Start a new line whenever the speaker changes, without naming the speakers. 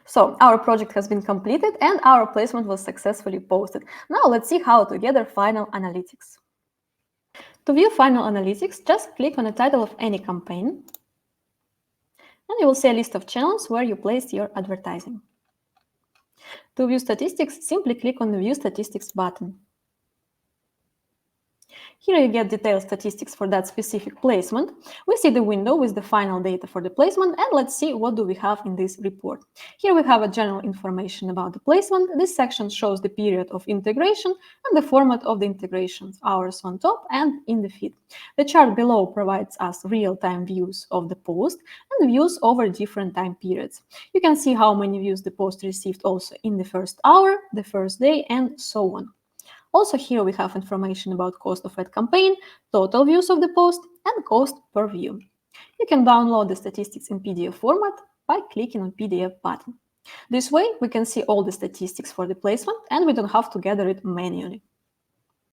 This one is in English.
So our project has been completed and our placement was successfully posted. Now let's see how to gather final analytics. To view final analytics, just click on the title of any campaign and you will see a list of channels where you placed your advertising. To view statistics, simply click on the View Statistics button. Here you get detailed statistics for that specific placement. We see the window with the final data for the placement, and let's see what do we have in this report. Here we have a general information about the placement. This section shows the period of integration and the format of the integration, hours on top and in the feed. The chart below provides us real-time views of the post and views over different time periods. You can see how many views the post received also in the first hour, the first day, and so on. Also here we have information about cost of ad campaign, total views of the post, and cost per view. You can download the statistics in PDF format by clicking on PDF button. This way we can see all the statistics for the placement and we don't have to gather it manually.